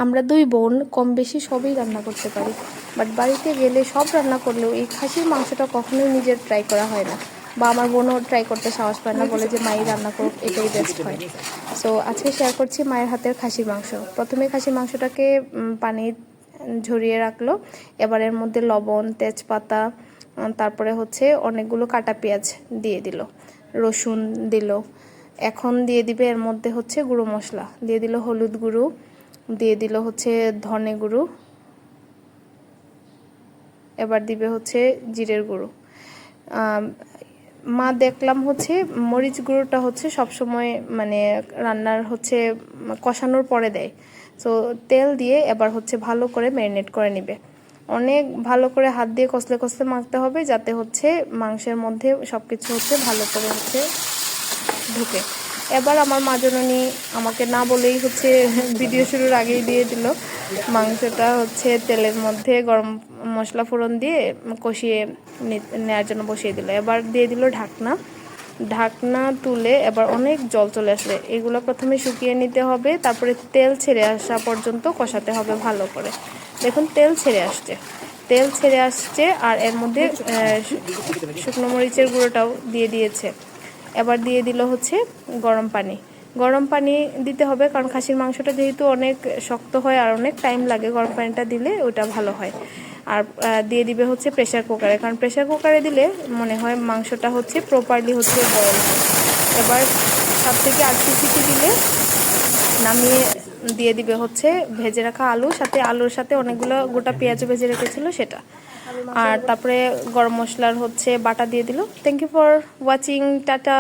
আমরা দুই বোন কম বেশি সবই রান্না করতে পারি, বাট বাড়িতে গেলে সব রান্না করলেও এই খাসির মাংসটা কখনোই নিজের ট্রাই করা হয় না, বা আমার বোনও ট্রাই করতে সাহস পায় না, বলে যে মাই রান্না করুক, এটাই বেস্ট হয়। সো আজকে শেয়ার করছি মায়ের হাতের খাসির মাংস। প্রথমে খাসির মাংসটাকে পানি ঝরিয়ে রাখলো, এবার এর মধ্যে লবণ, তেজপাতা, তারপরে হচ্ছে অনেকগুলো কাটা পেঁয়াজ দিয়ে দিল, রসুন দিল। এখন দিয়ে দিবে এর মধ্যে হচ্ছে গুঁড়ো মশলা, দিয়ে দিল হলুদ গুঁড়ো, দিয়ে দিল হচ্ছে ধনে গুঁড়ো, এবার দিবে হচ্ছে জিরের গুঁড়ো। মা দেখলাম হচ্ছে মরিচ গুঁড়োটা হচ্ছে সবসময় মানে রান্নার হচ্ছে কষানোর পরে দেয়। সো তেল দিয়ে এবার হচ্ছে ভালো করে ম্যারিনেট করে নিবে, অনেক ভালো করে হাত দিয়ে কষলে কষলে মাখতে হবে, যাতে হচ্ছে মাংসের মধ্যে সব কিছু হচ্ছে ভালো করে হচ্ছে ঢুকে। এবার আমার মা জননী আমাকে না বলেই হচ্ছে ভিডিও শুরুর আগেই দিয়ে দিল মাংসটা হচ্ছে তেলের মধ্যে গরম মশলা ফোড়ন দিয়ে কষিয়ে নেওয়ার জন্য বসিয়ে দিল। এবার দিয়ে দিল ঢাকনা, ঢাকনা তুলে এবার অনেক জল চলে আসলে এগুলো প্রথমে শুকিয়ে নিতে হবে, তারপরে তেল ছেড়ে আসা পর্যন্ত কষাতে হবে ভালো করে। দেখুন তেল ছেড়ে আসছে, তেল ছেড়ে আসছে, আর এর মধ্যে শুকনো মরিচের গুঁড়োটাও দিয়ে দিয়েছে। এবার দিয়ে দিল হচ্ছে গরম পানি, গরম পানি দিতে হবে, কারণ খাসির মাংসটা যেহেতু অনেক শক্ত হয় আর অনেক টাইম লাগে, গরম পানিটা দিলে ওটা ভালো হয়। আর দিয়ে দিবে হচ্ছে প্রেসার কুকারে, কারণ প্রেসার কুকারে দিলে মনে হয় মাংসটা হচ্ছে প্রপারলি হচ্ছে বয়েল হয়। এবার 7 থেকে 8 সিটি দিলে নামিয়ে দিয়ে দিবে হচ্ছে ভেজে রাখা আলু, সাথে আলুর সাথে অনেকগুলো গোটা পেঁয়াজও ভেজে রেখেছিল সেটা, আর তারপরে গরম মশলার হচ্ছে বাটা দিয়ে দিল। Thank you for watching, tata.